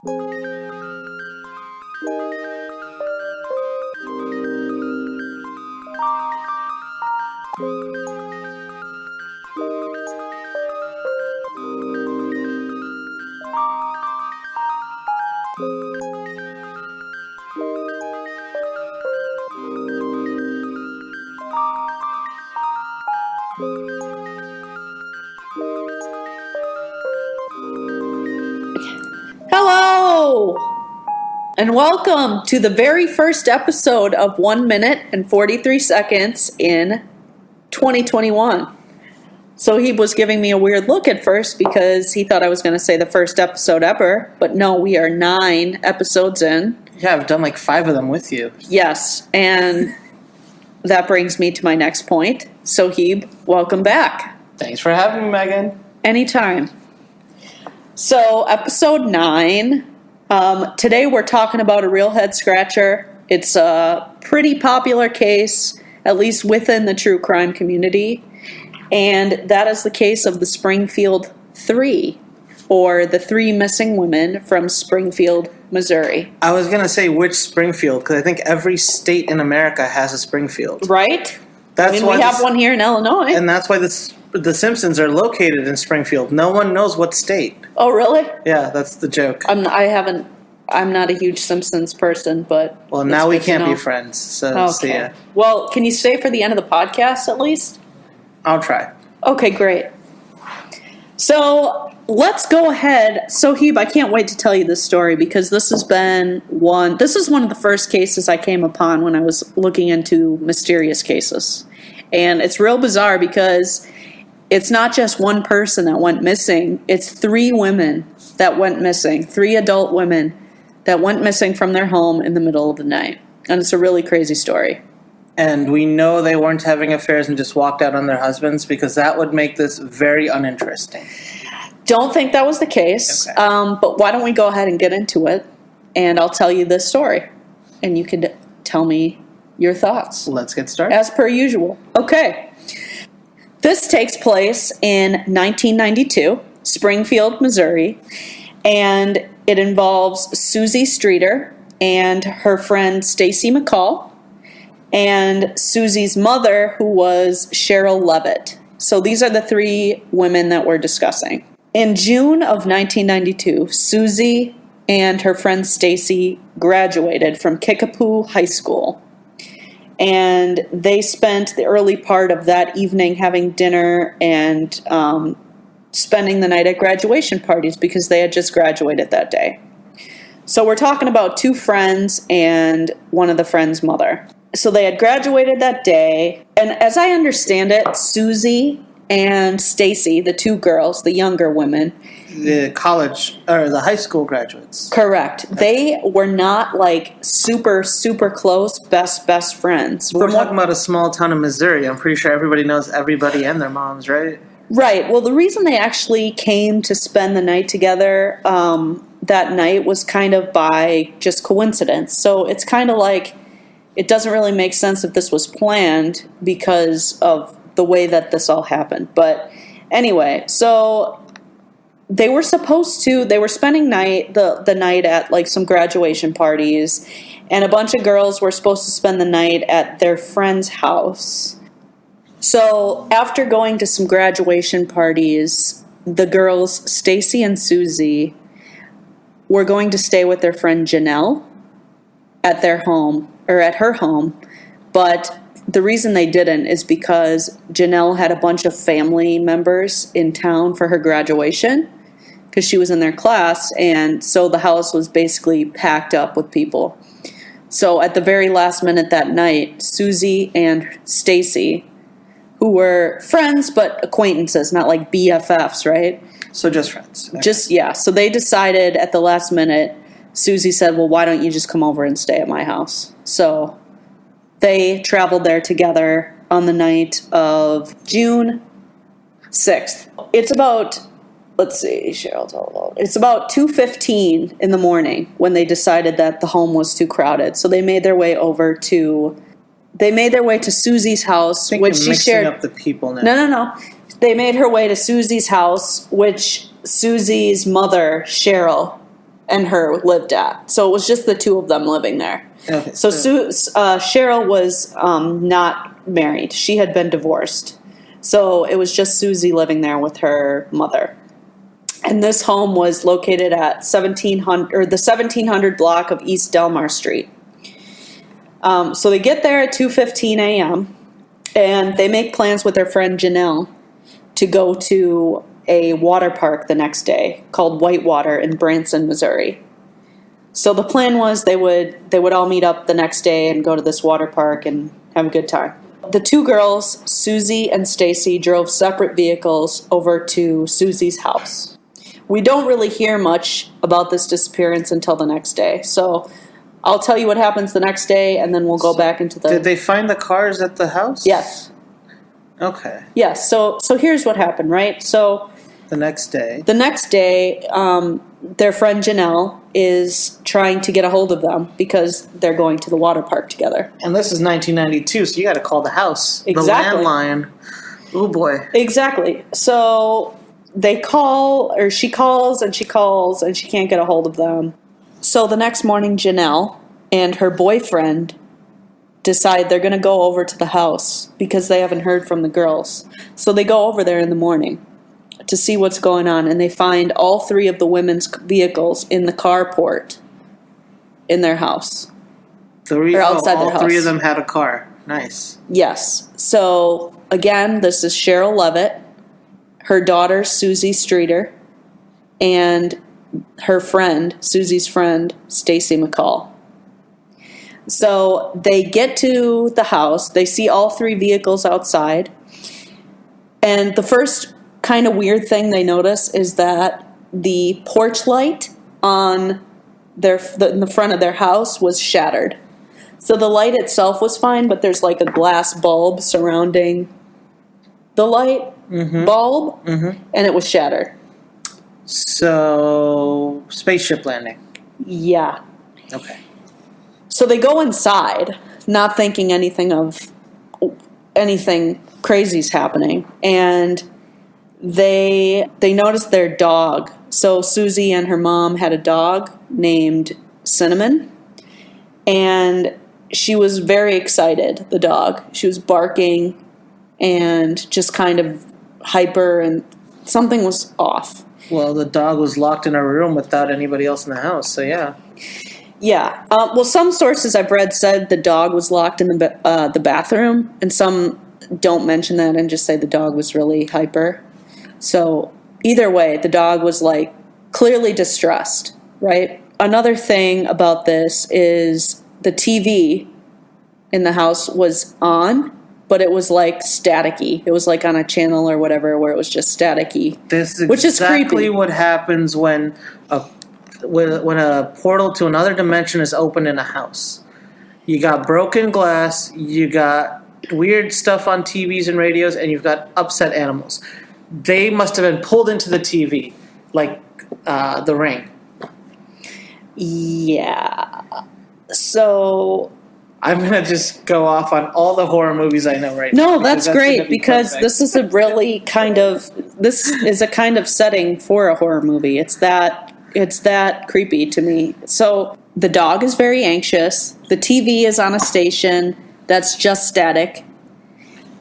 Hello, and welcome to the very first episode of 1 minute and 43 seconds in 2021. So he was giving me a weird look at first because he thought I was going to say the first episode ever, but no, we are 9 episodes in. Yeah, I've done like 5 of them with you. Yes, and that brings me to my next point. Soheeb, welcome back. Thanks for having me, Megan. Anytime. So, episode 9. Today we're talking about a real head scratcher. It's a pretty popular case, at least within the true crime community. And that is the case of the Springfield 3, or the 3 missing women from Springfield, Missouri. I was going to say which Springfield, because I think every state in America has a Springfield. Right? That's we have one here in Illinois. And that's why the Simpsons are located in Springfield. No one knows what state. Oh, really? Yeah, that's the joke. I'm not a huge Simpsons person, but... Well, now we can't be friends, so okay. See ya. Well, can you stay for the end of the podcast, at least? I'll try. Okay, great. So, let's go ahead. Soheeb, I can't wait to tell you this story, because this is one of the first cases I came upon when I was looking into mysterious cases. And it's real bizarre because... it's not just one person that went missing. It's 3 women that went missing. 3 adult women that went missing from their home in the middle of the night. And it's a really crazy story. And we know they weren't having affairs and just walked out on their husbands, because that would make this very uninteresting. Don't think that was the case. Okay. But why don't we go ahead and get into it, and I'll tell you this story. And you can tell me your thoughts. Let's get started. As per usual. Okay. This takes place in 1992, Springfield, Missouri, and it involves Suzie Streeter and her friend Stacy McCall, and Suzie's mother, who was Sherill Levitt. So these are the 3 women that we're discussing. In June of 1992, Suzie and her friend Stacy graduated from Kickapoo High School. And they spent the early part of that evening having dinner and spending the night at graduation parties because they had just graduated that day. So we're talking about 2 friends and one of the friends' mother. So they had graduated that day. And as I understand it, Suzie and Stacy, the 2 girls, the younger women. The college, or the high school graduates. Correct. They were not like super, super close best friends. We're talking about a small town in Missouri. I'm pretty sure everybody knows everybody and their moms, right? Right. Well, the reason they actually came to spend the night together that night was kind of by just coincidence. So it's kind of like it doesn't really make sense if this was planned because of the way that this all happened. But anyway, so... they were spending the night at like some graduation parties, and a bunch of girls were supposed to spend the night at their friend's house. So after going to some graduation parties, the girls, Stacy and Suzie, were going to stay with their friend Janelle at their home, or at her home, but the reason they didn't is because Janelle had a bunch of family members in town for her graduation, because she was in their class, and so the house was basically packed up with people. So at the very last minute that night, Suzie and Stacy, who were friends but acquaintances, not like BFFs, right? So just friends. Okay. So they decided at the last minute, Suzie said, well, why don't you just come over and stay at my house? So they traveled there together on the night of June 6th. It's about... let's see, Cheryl told about. It's about 2:15 in the morning when they decided that the home was too crowded. So they made their way to Suzie's house, which she shared. Up the people now. No. They made her way to Suzie's house, which Suzie's mother, Cheryl, and her lived at. So it was just the two of them living there. Okay. So Sherill was not married. She had been divorced. So it was just Suzie living there with her mother. And this home was located at the 1700 block of East Delmar Street. So they get there at 2:15 a.m. and they make plans with their friend Janelle to go to a water park the next day called Whitewater in Branson, Missouri. So the plan was they would all meet up the next day and go to this water park and have a good time. The two girls, Suzie and Stacy, drove separate vehicles over to Suzie's house. We don't really hear much about this disappearance until the next day. So I'll tell you what happens the next day, and then we'll go back into the... Did they find the cars at the house? Yes. Okay. Yes, so here's what happened, right? So... The next day, their friend Janelle is trying to get a hold of them because they're going to the water park together. And this is 1992, so you got to call the house. Exactly. The landline. Oh, boy. Exactly. So they call, or she calls, and she can't get a hold of them. So the next morning, Janelle and her boyfriend decide they're going to go over to the house because they haven't heard from the girls. So they go over there in the morning to see what's going on, and they find all three of the women's vehicles in the carport in their house. Outside their house. All three of them had a car. Nice. Yes. So, again, this is Sherill Levitt, her daughter, Suzie Streeter, and her friend, Suzie's friend, Stacy McCall. So they get to the house. They see all three vehicles outside. And the first kind of weird thing they notice is that the porch light on in the front of their house was shattered. So the light itself was fine, but there's like a glass bulb surrounding the light bulb, and it was shattered. So, spaceship landing. Yeah. Okay. So they go inside, not thinking anything crazy's happening, and they notice their dog. So Suzie and her mom had a dog named Cinnamon, and she was very excited, the dog. She was barking and just kind of hyper, and something was off. Well, the dog was locked in a room without anybody else in the house, so yeah. Yeah. Well, some sources I've read said the dog was locked in the bathroom, and some don't mention that and just say the dog was really hyper. So either way, the dog was like clearly distressed, right? Another thing about this is the TV in the house was on, but it was like staticky. It was like on a channel or whatever where it was just staticky. This is which exactly is creepy. What happens when a portal to another dimension is opened in a house. You got broken glass, you got weird stuff on TVs and radios, and you've got upset animals. They must have been pulled into the TV, like The Ring. Yeah. So I'm going to just go off on all the horror movies I know right now. No, that's great because this is a kind of setting for a horror movie. It's that creepy to me. So the dog is very anxious. The TV is on a station that's just static.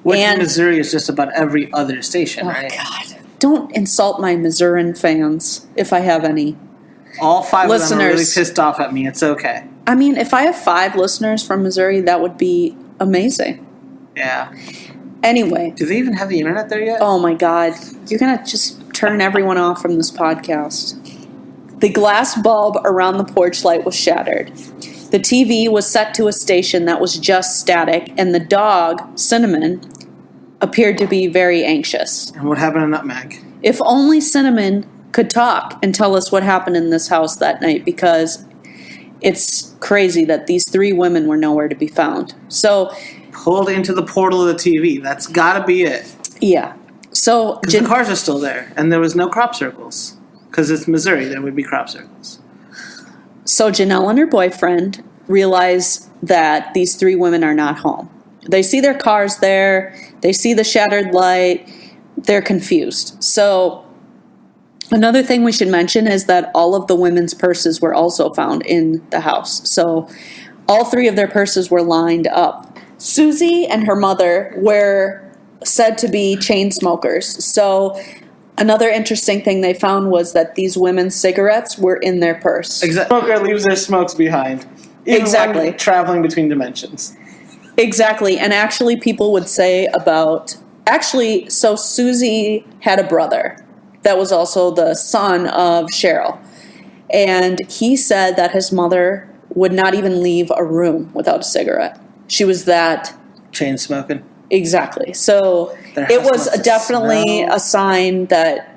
Which in Missouri is just about every other station, right? Oh, God. Don't insult my Missourian fans, if I have any. All 5 listeners. Of them are really pissed off at me. It's okay. I mean, if I have 5 listeners from Missouri, that would be amazing. Yeah. Anyway. Do they even have the internet there yet? Oh, my God. You're going to just turn everyone off from this podcast. The glass bulb around the porch light was shattered. The TV was set to a station that was just static, and the dog, Cinnamon, appeared to be very anxious. And what happened to Nutmeg? If only Cinnamon could talk and tell us what happened in this house that night, because it's crazy that these 3 women were nowhere to be found. So, pulled into the portal of the TV. That's got to be it. Yeah. So the cars are still there, and there was no crop circles. Because it's Missouri, there would be crop circles. So Janelle and her boyfriend realize that these 3 women are not home. They see their cars there. They see the shattered light. They're confused. So Another thing we should mention is that all of the women's purses were also found in the house. So all 3 of their purses were lined up. Suzie and her mother were said to be chain smokers. So another interesting thing they found was that these women's cigarettes were in their purse. Smoker leaves their smokes behind. Even when traveling between dimensions. Exactly. And actually people would say so Suzie had a brother that was also the son of Sherill. And he said that his mother would not even leave a room without a cigarette. She was that... chain smoking. Exactly. So it was definitely a sign that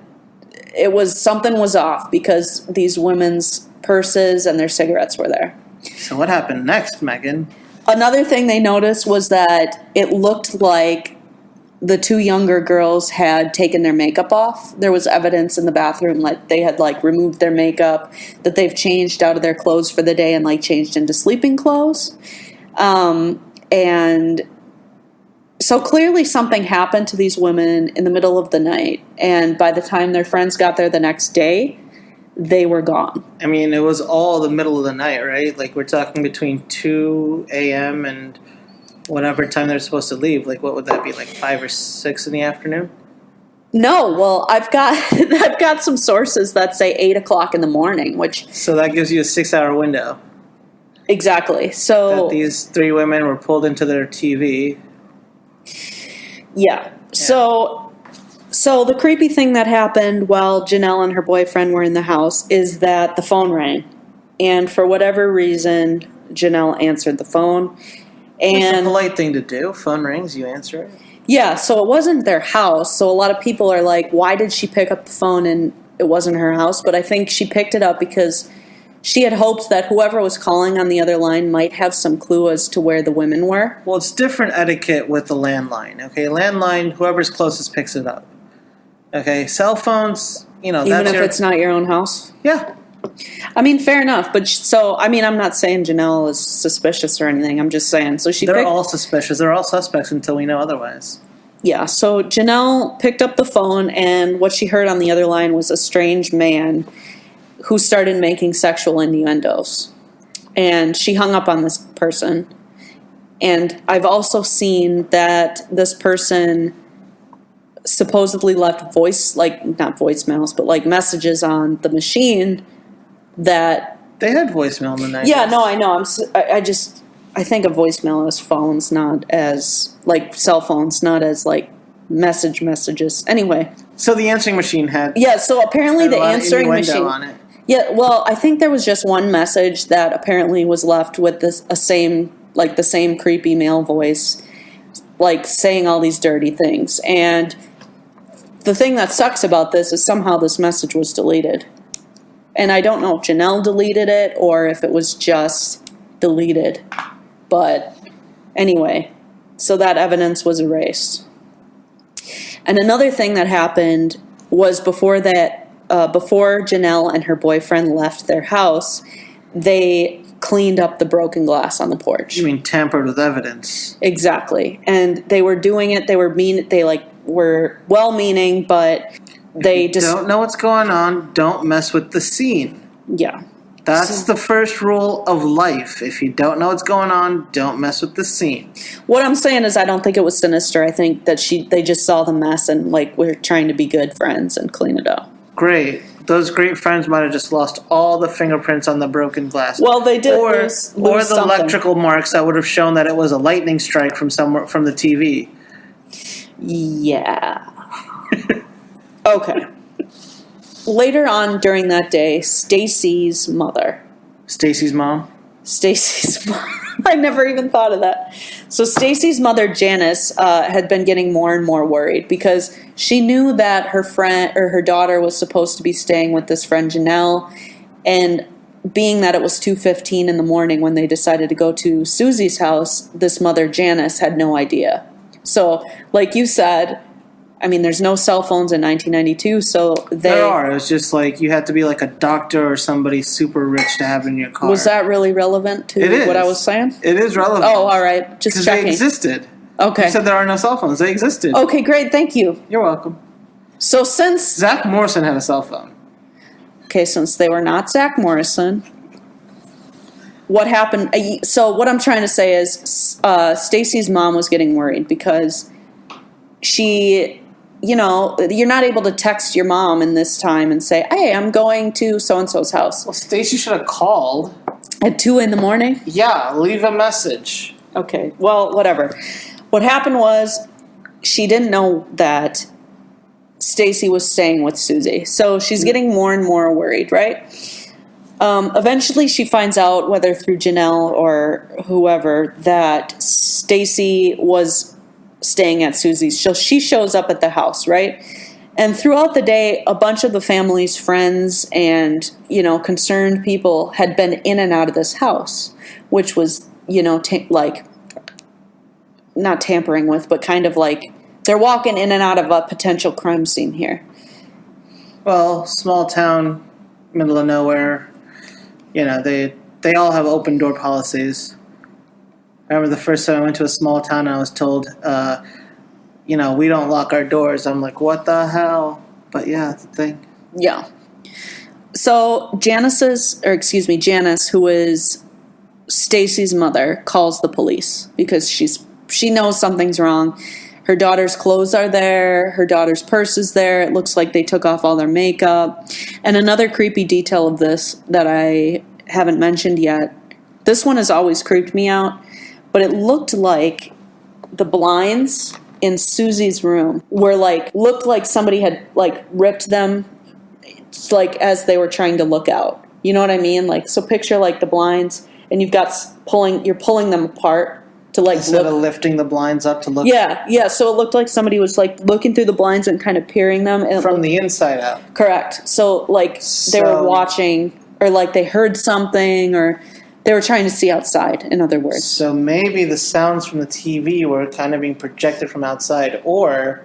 something was off because these women's purses and their cigarettes were there. So what happened next, Megan? Another thing they noticed was that it looked like the 2 younger girls had taken their makeup off. There was evidence in the bathroom like they had removed their makeup, that they've changed out of their clothes for the day and changed into sleeping clothes. And so clearly something happened to these women in the middle of the night. And by the time their friends got there the next day, they were gone. I mean, it was all the middle of the night, right? We're talking between 2 a.m. and whatever time they're supposed to leave. What would that be, 5 or 6 in the afternoon? No, well, I've got some sources that say 8 o'clock in the morning, which... So that gives you a 6-hour window. Exactly. So... that these 3 women were pulled into their TV. Yeah. So the creepy thing that happened while Janelle and her boyfriend were in the house is that the phone rang. And for whatever reason, Janelle answered the phone. And it's a polite thing to do. Phone rings, you answer it. Yeah, so it wasn't their house. So a lot of people are like, why did she pick up the phone and it wasn't her house? But I think she picked it up because she had hoped that whoever was calling on the other line might have some clue as to where the women were. Well, it's different etiquette with the landline. Okay, landline, whoever's closest picks it up. Okay, cell phones, even if it's not your own house? Yeah. I mean, fair enough. But I'm not saying Janelle is suspicious or anything. I'm just saying. So they're all suspicious. They're all suspects until we know otherwise. Yeah, so Janelle picked up the phone, and what she heard on the other line was a strange man who started making sexual innuendos. And she hung up on this person. And I've also seen that this person supposedly left not voicemails, but messages on the machine that... They had voicemail in the night. Yeah, no, I know. I think of voicemail as phones, not as, cell phones, not as, messages. Anyway. So the answering machine had... Yeah, so apparently the answering machine... on it. Yeah, well, I think there was just one message that apparently was left with the same creepy male voice, saying all these dirty things. And the thing that sucks about this is somehow this message was deleted. And I don't know if Janelle deleted it or if it was just deleted. But anyway, so that evidence was erased. And another thing that happened was before Janelle and her boyfriend left their house, they cleaned up the broken glass on the porch. You mean tampered with evidence? Exactly. And they were doing it. They were were well-meaning, but they just don't know what's going on. Don't mess with the scene. Yeah. That's the first rule of life. If you don't know what's going on, don't mess with the scene. What I'm saying is I don't think it was sinister. I think that they just saw the mess and we're trying to be good friends and clean it up. Great. Those great friends might have just lost all the fingerprints on the broken glass. Well, they did or lose the something. Electrical marks that would have shown that it was a lightning strike from the TV. Yeah. Okay. Later on during that day, Stacy's mother. Stacy's mom? Stacy's mom. I never even thought of that. So Stacy's mother, Janice, had been getting more and more worried because she knew that her daughter was supposed to be staying with this friend Janelle, and being that it was 2:15 in the morning when they decided to go to Susie's house, this mother, Janice, had no idea. So, like you said, I mean, there's no cell phones in 1992, so There are. It's just you had to be a doctor or somebody super rich to have in your car. Was that really relevant to what I was saying? It is relevant. Oh, all right. Just checking. They existed. Okay. You said there are no cell phones. They existed. Okay, great. Thank you. You're welcome. So since... Zach Morrison had a cell phone. Okay, since they were not Zach Morrison, what happened? So what I'm trying to say is Stacy's mom was getting worried because she, you're not able to text your mom in this time and say, hey, I'm going to so-and-so's house. Well, Stacy should have called. At 2 a.m? Yeah, leave a message. Okay, well, whatever. What happened was she didn't know that Stacy was staying with Suzie. So she's getting more and more worried, right? Eventually she finds out, whether through Janelle or whoever, that Stacy was staying at Suzie's. So she shows up at the house, right? And throughout the day, a bunch of the family's friends and, concerned people had been in and out of this house, which was, not tampering with, but kind of like they're walking in and out of a potential crime scene here. Well, small town, middle of nowhere, they all have open door policies. I remember the first time I went to a small town, I was told, we don't lock our doors. I'm like, what the hell? But yeah, it's a thing. Yeah. So Janice, who is Stacy's mother, calls the police because she knows something's wrong. Her daughter's clothes are there. Her daughter's purse is there. It looks like they took off all their makeup. And another creepy detail of this that I haven't mentioned yet, this one has always creeped me out, but it looked like the blinds in Susie's room were looked like somebody had ripped them as they were trying to look out. You know what I mean? So picture the blinds and you're pulling them apart to instead of lifting the blinds up to look. Yeah. So it looked like somebody was looking through the blinds and kind of peering them from the inside out. Correct. So they were watching, or they heard something, or they were trying to see outside, in other words. So maybe the sounds from the TV were kind of being projected from outside, or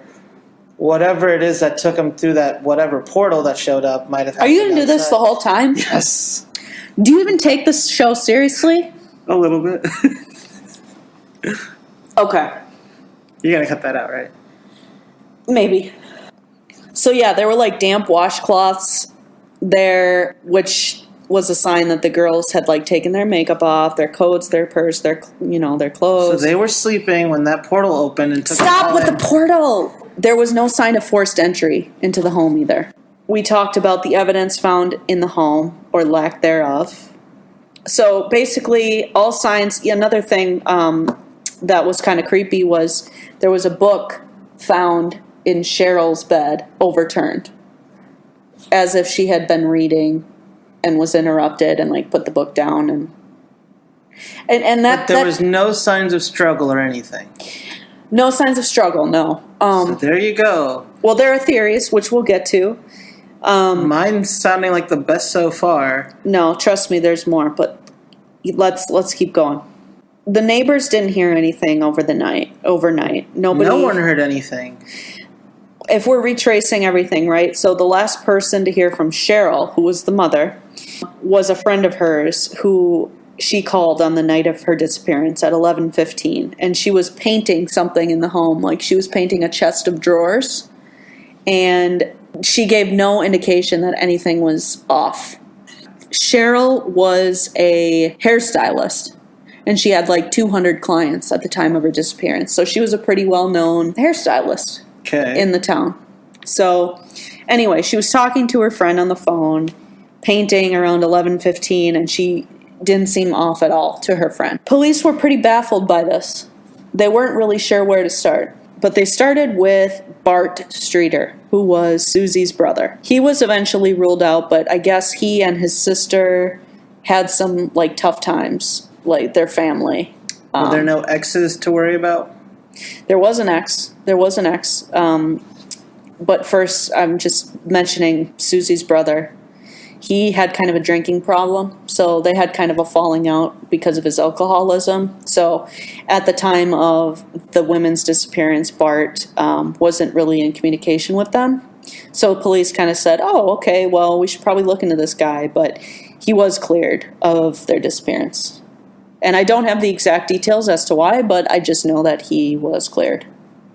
whatever it is that took them through that whatever portal that showed up might have happened. Are you going to do this the whole time? Yes. Do you even take this show seriously? A little bit. Okay. You're going to cut that out, right? Maybe. So yeah, there were damp washcloths there, which was a sign that the girls had taken their makeup off, their coats, their purse, their clothes. So they were sleeping when that portal opened and took Stop with the portal! There was no sign of forced entry into the home either. We talked about the evidence found in the home, or lack thereof. So basically, all signs. Another thing that was kind of creepy was there was a book found in Cheryl's bed, overturned, as if she had been reading and was interrupted and put the book down and that. But there was no signs of struggle or anything. No signs of struggle. No. So there you go. Well, there are theories which we'll get to. Mine's sounding like the best so far. No, trust me, there's more. But let's keep going. The neighbors didn't hear anything overnight. No one heard anything. If we're retracing everything, right? So the last person to hear from Sherill, who was the mother, was a friend of hers who she called on the night of her disappearance at 11:15, and she was painting something in the home, she was painting a chest of drawers, and she gave no indication that anything was off. Sherill was a hairstylist, and she had 200 clients at the time of her disappearance, so she was a pretty well-known hairstylist. Okay. In the town. So, anyway, she was talking to her friend on the phone, painting around 11:15, and she didn't seem off at all to her friend. Police were pretty baffled by this. They weren't really sure where to start, but they started with Bart Streeter, who was Susie's brother. He was eventually ruled out, but I guess he and his sister had some tough times, their family. Were there no exes to worry about? There was an ex. But first, I'm just mentioning Susie's brother. He had kind of a drinking problem, so they had kind of a falling out because of his alcoholism. So at the time of the women's disappearance, Bart wasn't really in communication with them. So police kind of said, oh, okay, well, we should probably look into this guy. But he was cleared of their disappearance. And I don't have the exact details as to why, but I just know that he was cleared.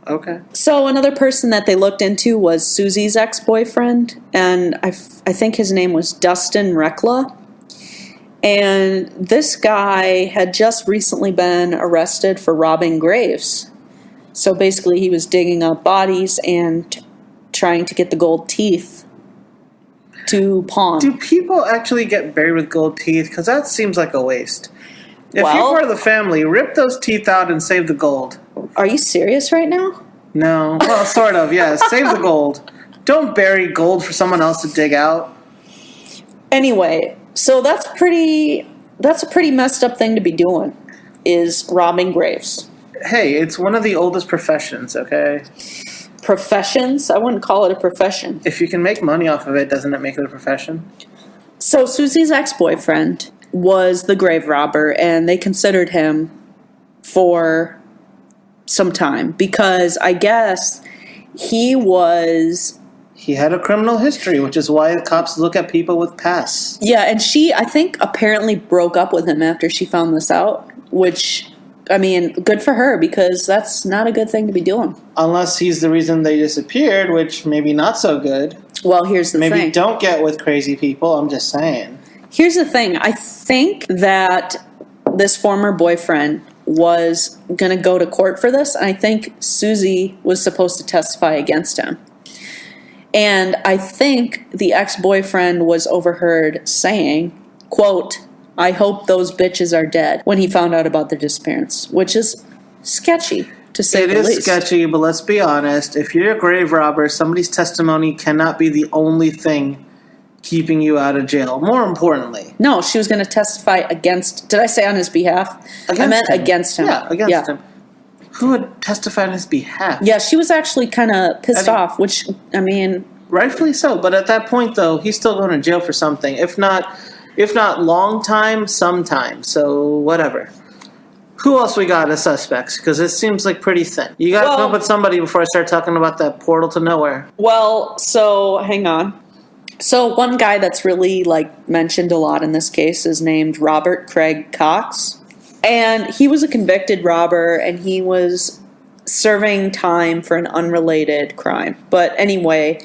Okay. So another person that they looked into was Susie's ex-boyfriend, and I think his name was Dustin Rekla. And this guy had just recently been arrested for robbing graves. So basically he was digging up bodies and trying to get the gold teeth to pawn. Do people actually get buried with gold teeth? Because that seems like a waste. If Well, you're part of the family, rip those teeth out and save the gold. Are you serious right now? No. Well, sort of, yeah. Save the gold. Don't bury gold for someone else to dig out. Anyway, so that's a pretty messed up thing to be doing, is robbing graves. Hey, it's one of the oldest professions, okay? Professions? I wouldn't call it a profession. If you can make money off of it, doesn't it make it a profession? So Susie's ex-boyfriend was the grave robber, and they considered him for some time because I guess he had a criminal history, which is why the cops look at people with pasts. Yeah, and she, I think, apparently broke up with him after she found this out, which, I mean, good for her, because that's not a good thing to be doing. Unless he's the reason they disappeared, which maybe not so good. Well, here's the thing. Maybe don't get with crazy people, I'm just saying. Here's the thing. I think that this former boyfriend was going to go to court for this, and I think Suzie was supposed to testify against him. And I think the ex-boyfriend was overheard saying, quote, "I hope those bitches are dead," when he found out about their disappearance, which is sketchy, to say the least. It is sketchy, but let's be honest. If you're a grave robber, somebody's testimony cannot be the only thing keeping you out of jail. More importantly. No, she was going to testify against, did I say on his behalf? I meant against him. Yeah, against him. Who would testify on his behalf? Yeah, she was actually kind of pissed off, which, I mean... Rightfully so, but at that point, though, he's still going to jail for something. If not long time, sometime. So, whatever. Who else we got as suspects? Because it seems like pretty thin. You got to come up with somebody before I start talking about that portal to nowhere. Well, so, hang on. So, one guy that's really, mentioned a lot in this case is named Robert Craig Cox. And he was a convicted robber, and he was serving time for an unrelated crime. But anyway,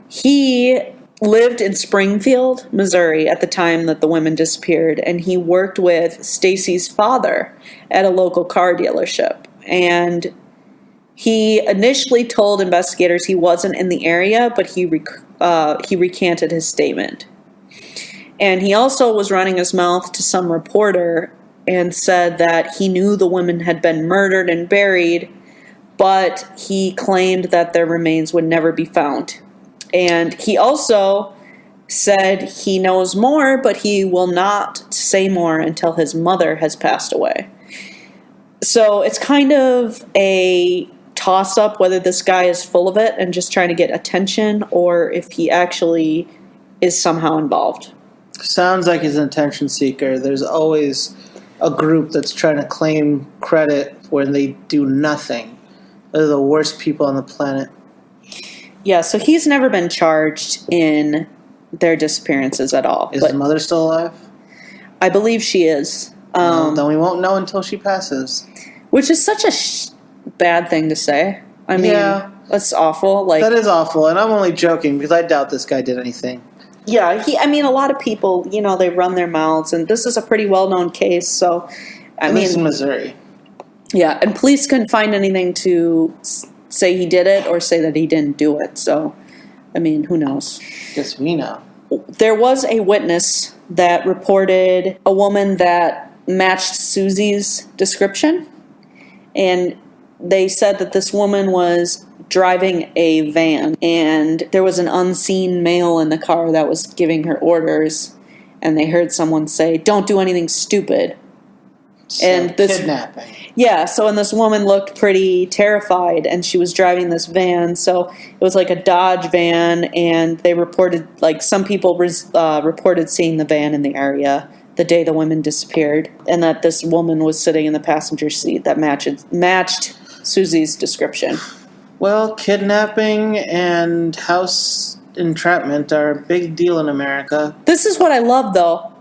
he lived in Springfield, Missouri at the time that the women disappeared, and he worked with Stacy's father at a local car dealership. And he initially told investigators he wasn't in the area, but he recanted his statement. And he also was running his mouth to some reporter and said that he knew the women had been murdered and buried, but he claimed that their remains would never be found. And he also said he knows more, but he will not say more until his mother has passed away. So it's kind of a toss-up whether this guy is full of it and just trying to get attention, or if he actually is somehow involved. Sounds like he's an attention seeker. There's always a group that's trying to claim credit when they do nothing. They're the worst people on the planet. Yeah, so he's never been charged in their disappearances at all. Is his mother still alive? I believe she is. Then we won't know until she passes. Which is such a bad thing to say. I mean, that's awful. That is awful, and I'm only joking because I doubt this guy did anything. Yeah, a lot of people, they run their mouths, and this is a pretty well-known case, so, At least in Missouri. Yeah, and police couldn't find anything to say he did it or say that he didn't do it, so, who knows? Guess we know. There was a witness that reported a woman that matched Susie's description, and they said that this woman was driving a van, and there was an unseen male in the car that was giving her orders, and they heard someone say, "Don't do anything stupid." So and this kidnapping. Yeah, and this woman looked pretty terrified, and she was driving this van, so it was like a Dodge van, and they reported, some people reported seeing the van in the area the day the women disappeared, and that this woman was sitting in the passenger seat that matched Susie's description. Well, kidnapping and house entrapment are a big deal in America. This is what I love, though.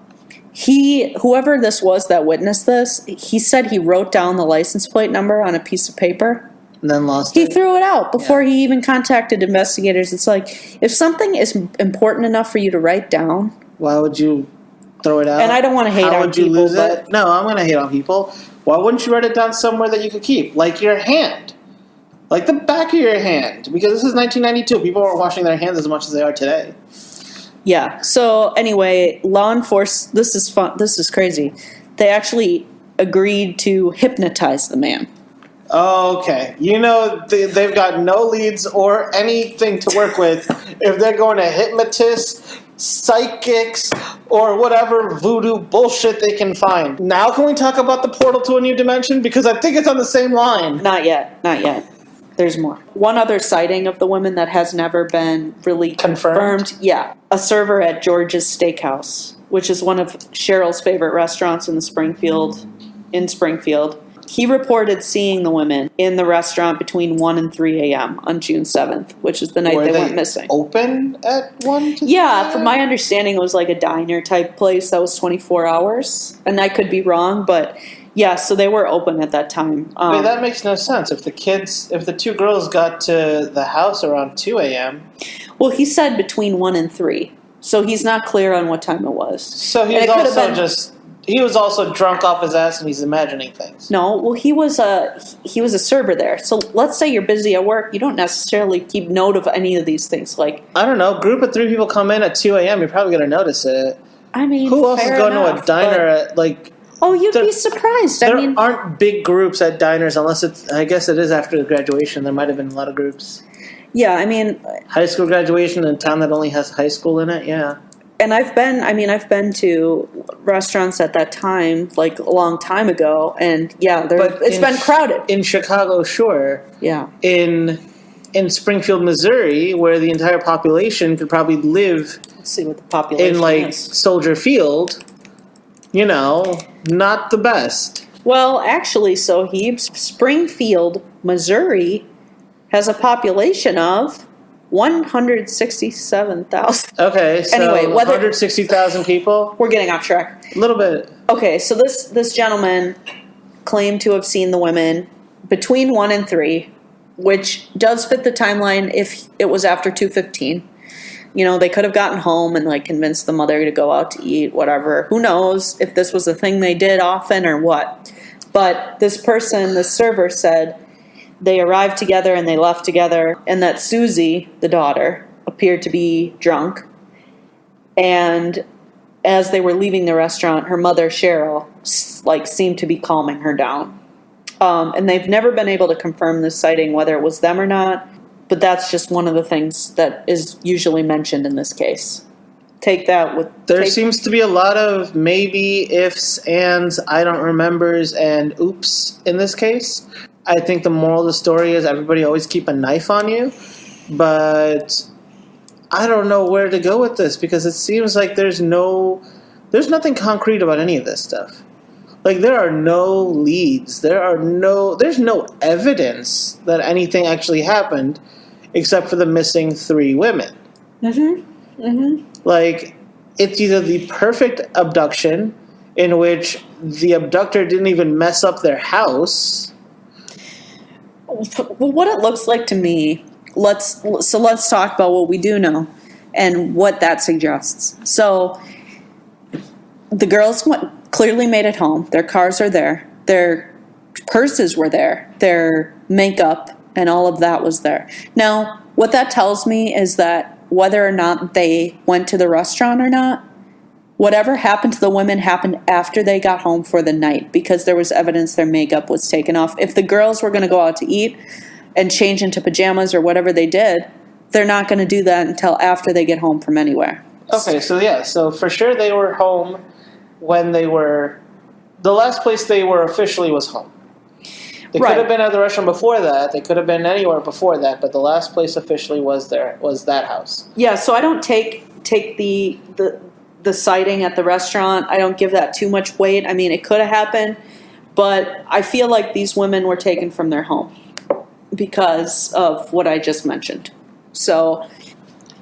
Whoever this was that witnessed this, he said he wrote down the license plate number on a piece of paper. And then lost He it? threw it out before he even contacted investigators. It's like, if something is important enough for you to write down. Why would you throw it out? And I don't want to hate on people. How would you lose it? No, I'm going to hate on people. Why wouldn't you write it down somewhere that you could keep? Like your hand. Like the back of your hand. Because this is 1992. People weren't washing their hands as much as they are today. Yeah. So anyway, law enforcement, this is fun. This is crazy. They actually agreed to hypnotize the man. Okay. You know, they've got no leads or anything to work with if they're going to hypnotists, psychics, or whatever voodoo bullshit they can find. Now can we talk about the portal to a new dimension? Because I think it's on the same line. Not yet. Not yet. There's more. One other sighting of the women that has never been really confirmed. Yeah. A server at George's Steakhouse, which is one of Cheryl's favorite restaurants in Springfield. He reported seeing the women in the restaurant between 1 and 3 a.m. on June 7th, which is the night they went missing. Open at 1 to 3 Yeah, from my understanding, it was like a diner type place that was 24 hours. And I could be wrong, but yeah, so they were open at that time. Wait, that makes no sense. If the two girls got to the house around 2 a.m. Well, he said between 1 and 3. So he's not clear on what time it was. So he was also drunk off his ass and he's imagining things. No, well, he was a server there. So let's say you're busy at work. You don't necessarily keep note of any of these things. Like, I don't know. Group of 3 people come in at 2 a.m. You're probably going to notice it. I mean, who else is going to a diner at like? Oh, you'd be surprised. There aren't big groups at diners unless it's. I guess it is after the graduation. There might have been a lot of groups. Yeah, I mean, high school graduation in a town that only has high school in it. Yeah. And I've been to restaurants at that time, like a long time ago, and yeah, it's been crowded. In Chicago, sure. Yeah. In Springfield, Missouri, where the entire population could probably live. Let's see what the population in like is. Soldier Field, you know, not the best. Well, actually, so Springfield, Missouri, has a population of 167,000. Okay, so anyway, 160,000 people? We're getting off track. A little bit. Okay, so this gentleman claimed to have seen the women between 1 and 3, which does fit the timeline if it was after 2:15. You know, they could have gotten home and like convinced the mother to go out to eat, whatever. Who knows if this was a thing they did often or what. But this server said they arrived together and they left together, and that Suzie, the daughter, appeared to be drunk. And as they were leaving the restaurant, her mother, Sherill, seemed to be calming her down. And they've never been able to confirm this sighting, whether it was them or not, but that's just one of the things that is usually mentioned in this case. There seems to be a lot of maybe, ifs, ands, I don't remembers, and oops in this case. I think the moral of the story is everybody always keep a knife on you, but I don't know where to go with this because it seems like there's nothing concrete about any of this stuff. Like there are no leads, there's no evidence that anything actually happened except for the missing 3 women. Mhm. Mhm. Like it's either the perfect abduction in which the abductor didn't even mess up their house. Well, what it looks like to me, let's talk about what we do know and what that suggests. So the girls clearly made it home. Their cars are there. Their purses were there. Their makeup and all of that was there. Now, what that tells me is that whether or not they went to the restaurant or not, whatever happened to the women happened after they got home for the night because there was evidence their makeup was taken off. If the girls were going to go out to eat and change into pajamas or whatever they did, they're not going to do that until after they get home from anywhere. Okay, so for sure they were home when they were... The last place they were officially was home. They could have been at the restaurant before that. They could have been anywhere before that, but the last place officially was that house. Yeah, so I don't take the sighting at the restaurant. I don't give that too much weight. I mean, it could have happened, but I feel like these women were taken from their home because of what I just mentioned. So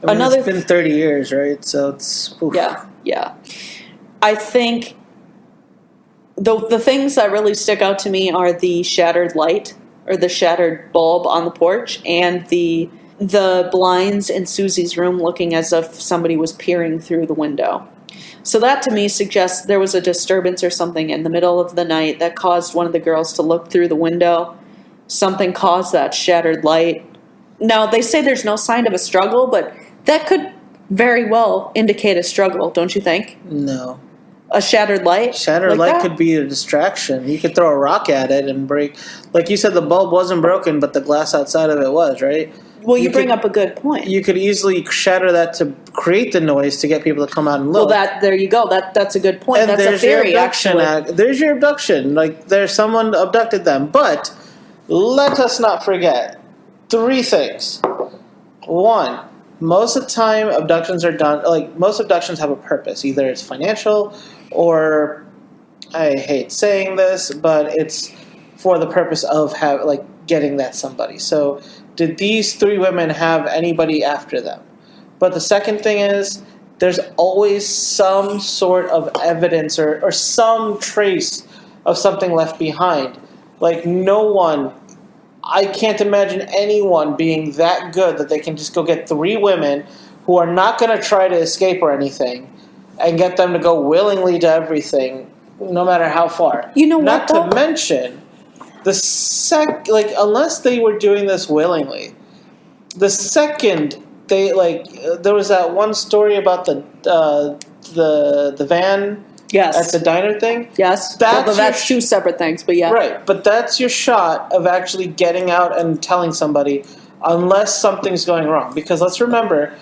it's been 30 years, right? So it's... Oof. Yeah. I think the things that really stick out to me are the shattered light or the shattered bulb on the porch, and the blinds in Susie's room looking as if somebody was peering through the window. So that to me suggests there was a disturbance or something in the middle of the night that caused one of the girls to look through the window. Something caused that shattered light. Now, they say there's no sign of a struggle, but that could very well indicate a struggle, don't you think? No. A shattered light? Shattered light could be a distraction. You could throw a rock at it and break. Like you said, the bulb wasn't broken, but the glass outside of it was, right? Well, you bring up a good point. You could easily shatter that to create the noise to get people to come out and look. Well, there you go. That's a good point. And that's there's a theory, your abduction. actually. There's your abduction. Like, there's someone abducted them. But let us not forget 3 things. 1, most of the time abductions are done, like, most abductions have a purpose. Either it's financial or, I hate saying this, but it's for the purpose of getting that somebody. So did these 3 women have anybody after them? But the second thing is, there's always some sort of evidence or some trace of something left behind. Like, I can't imagine anyone being that good that they can just go get 3 women who are not going to try to escape or anything and get them to go willingly to everything, no matter how far. You know what, Not to mention, unless they were doing this willingly, the second they, there was that one story about the van. Yes. At the diner thing? Yes. That's 2 separate things, but yeah. Right, but that's your shot of actually getting out and telling somebody, unless something's going wrong. Because let's remember,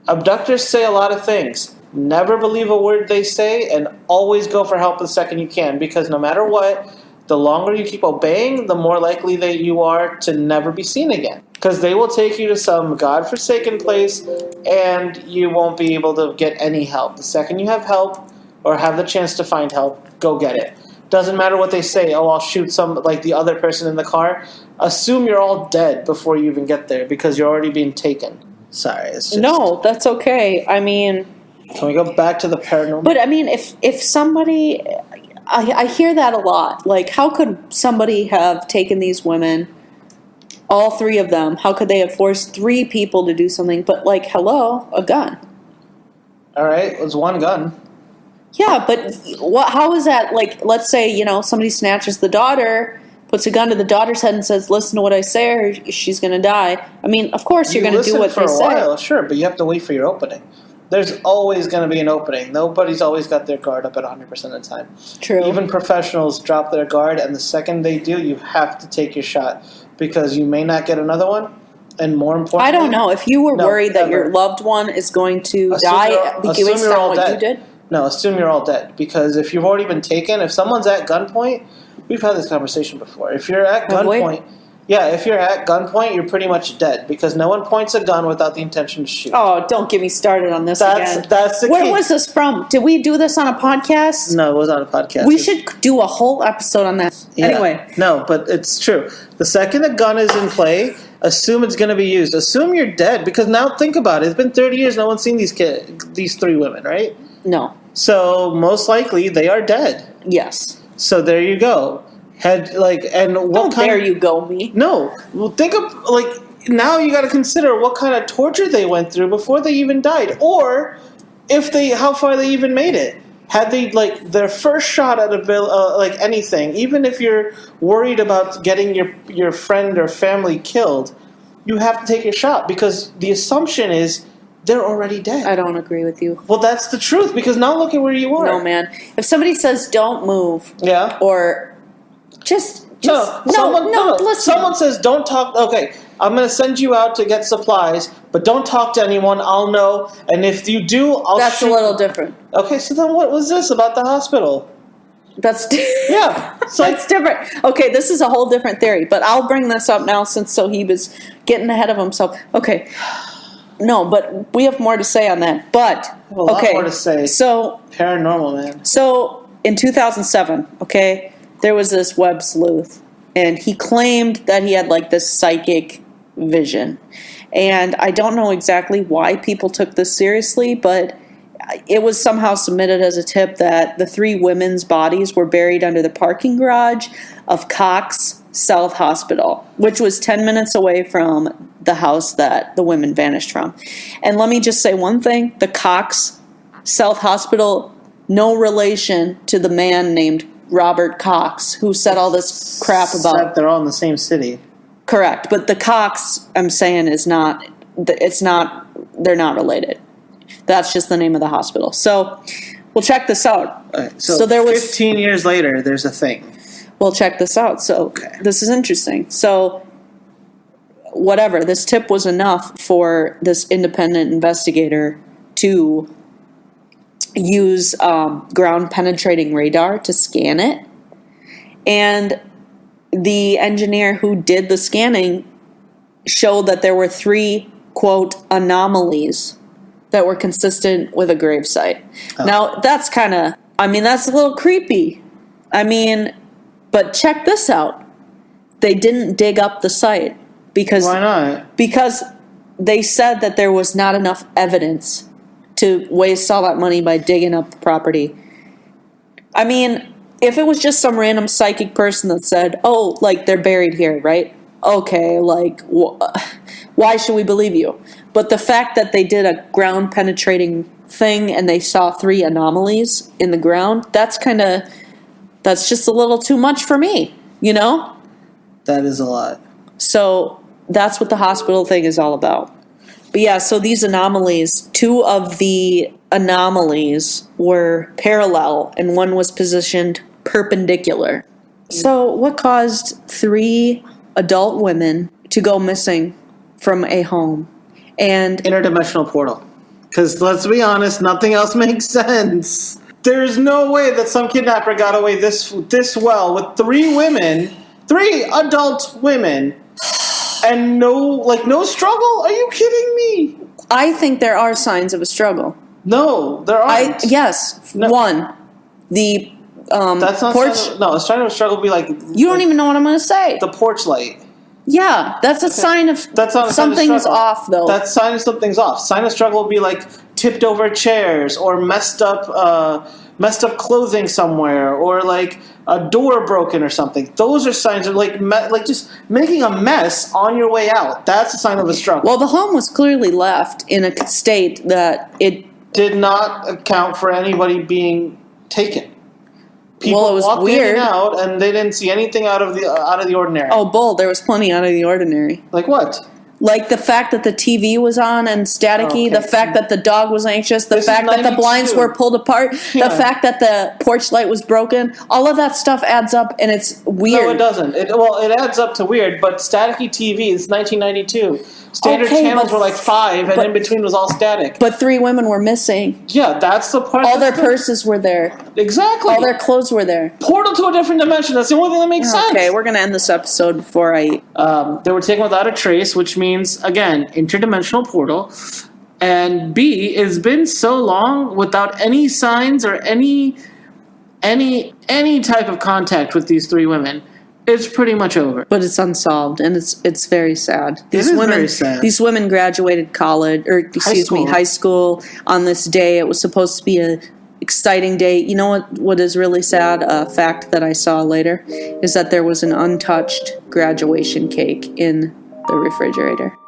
abductors say a lot of things. Never believe a word they say, and always go for help the second you can. Because no matter what, the longer you keep obeying, the more likely that you are to never be seen again. Because they will take you to some godforsaken place, and you won't be able to get any help. The second you have help, or have the chance to find help, go get it. Doesn't matter what they say, I'll shoot the other person in the car. Assume you're all dead before you even get there, because you're already being taken. Sorry, it's just... No, that's okay. I mean... Can we go back to the paranormal? But, I mean, if somebody... I hear that a lot. Like, how could somebody have taken these women, all 3 of them, how could they have forced 3 people to do something? But, hello, a gun. All right, it was 1 gun. Yeah, but how is that, let's say, somebody snatches the daughter, puts a gun to the daughter's head and says, listen to what I say or she's going to die. I mean, of course you're going to do what they say. For a while, sure, but you have to wait for your opening. There's always going to be an opening. Nobody's always got their guard up at 100% of the time. True. Even professionals drop their guard, and the second they do, you have to take your shot because you may not get another one. And more importantly, I don't know. If you were worried that your loved one is going to die based on what you did. No, assume you're all dead. Because if you've already been taken, if someone's at gunpoint, we've had this conversation before. If you're at gunpoint, you're pretty much dead. Because no one points a gun without the intention to shoot. Oh, don't get me started on this again. That's the Where was this from? Did we do this on a podcast? No, it was on a podcast. We should do a whole episode on that. Yeah. Anyway. No, but it's true. The second the gun is in play, assume it's going to be used. Assume you're dead. Because now think about it. It's been 30 years. No one's seen these 3 women, right? No. So most likely they are dead. Yes. So there you go. There you go, me. No. Well, think of now you got to consider what kind of torture they went through before they even died, or how far they even made it. Had they their first shot at anything, even if you're worried about getting your friend or family killed, you have to take your shot because the assumption is they're already dead. I don't agree with you. Well, that's the truth because now look at where you are. No, man. If somebody says don't move, yeah, or listen. Someone says don't talk. Okay, I'm going to send you out to get supplies, but don't talk to anyone. I'll know, and if you do, I'll. That's a little different. Okay, so then what was this about the hospital? That's yeah, that's different. Okay, this is a whole different theory, but I'll bring this up now since he was getting ahead of himself. Okay. No, but we have more to say on that. But a lot more to say. So paranormal, man. So in 2007, there was this web sleuth, and he claimed that he had this psychic vision. And I don't know exactly why people took this seriously, but it was somehow submitted as a tip that the 3 women's bodies were buried under the parking garage of Cox South Hospital, which was 10 minutes away from the house that the women vanished from. And let me just say one thing. The Cox South Hospital, no relation to the man named Robert Cox, who said all this crap about... Except they're all in the same city. Correct. But the Cox, I'm saying, is not... They're not related. That's just the name of the hospital. So, we'll check this out. Right, so there was 15 years later, there's a thing. We'll check this out. So, This is interesting. So, whatever. This tip was enough for this independent investigator to use ground-penetrating radar to scan it. And the engineer who did the scanning showed that there were 3, quote, anomalies that were consistent with a gravesite. Oh. Now, that's kind of, that's a little creepy. But check this out. They didn't dig up the site because... Why not? Because they said that there was not enough evidence to waste all that money by digging up the property. If it was just some random psychic person that said, oh, they're buried here, right? Okay, why should we believe you? But the fact that they did a ground-penetrating thing and they saw 3 anomalies in the ground, that's just a little too much for me, you know? That is a lot. So that's what the hospital thing is all about. But yeah, so these anomalies, 2 of the anomalies were parallel and one was positioned perpendicular. So what caused 3 adult women to go missing from a home? And interdimensional portal. Because let's be honest, nothing else makes sense. There's no way that some kidnapper got away this well with 3 women, 3 adult women, and no struggle? Are you kidding me? I think there are signs of a struggle. No, there aren't. Yes. No. One, the that's not porch. A sign of a struggle would be like... You don't even know what I'm going to say. The porch light. Yeah, that's a sign of something's off, though. That's a sign of something's off. Sign of struggle would be like tipped over chairs or messed up clothing somewhere or like a door broken or something. Those are signs of like just making a mess on your way out. That's a sign of a struggle. Well, the home was clearly left in a state that it did not account for anybody being taken. People it was walked weird. in and out, and they didn't see anything out of the ordinary. Oh, bull! There was plenty out of the ordinary. Like what? Like the fact that the TV was on and staticky, the fact that the dog was anxious, the fact that the blinds were pulled apart, the fact that the porch light was broken. All of that stuff adds up, and it's weird. No, it doesn't. It adds up to weird, but staticky TV is 1992. Standard channels were like 5, and in between was all static. But 3 women were missing. Yeah, that's the part. All their purses were there. Exactly. All their clothes were there. Portal to a different dimension. That's the only thing that makes sense. Okay, we're going to end this episode before I... They were taken without a trace, which means, again, interdimensional portal. And B, it's been so long without any signs or any type of contact with these 3 women. It's pretty much over. But it's unsolved, and it's very sad. Very sad. These women graduated college, or high school on this day. It was supposed to be a exciting day. You know what is really sad? A fact that I saw later is that there was an untouched graduation cake in the refrigerator.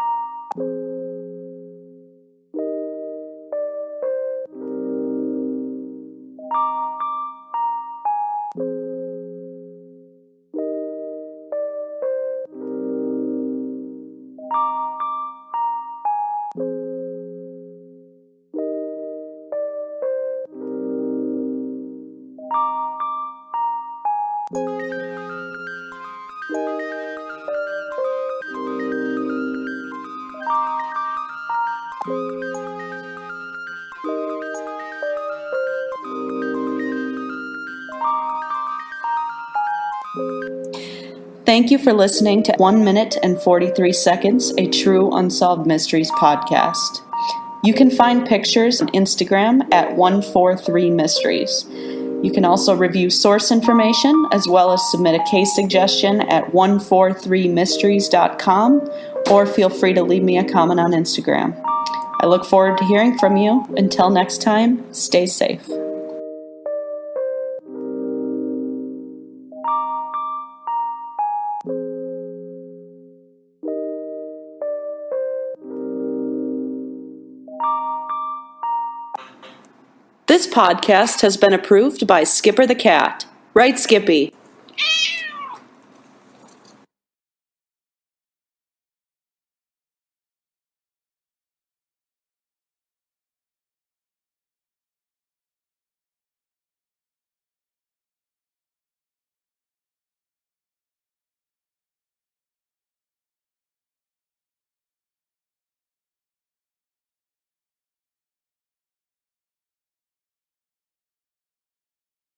Thank you for listening to 1 minute and 43 seconds, a true Unsolved Mysteries podcast. You can find pictures on Instagram at 143mysteries. You can also review source information as well as submit a case suggestion at 143mysteries.com or feel free to leave me a comment on Instagram. I look forward to hearing from you. Until next time, stay safe. This podcast has been approved by Skipper the Cat. Right, Skippy?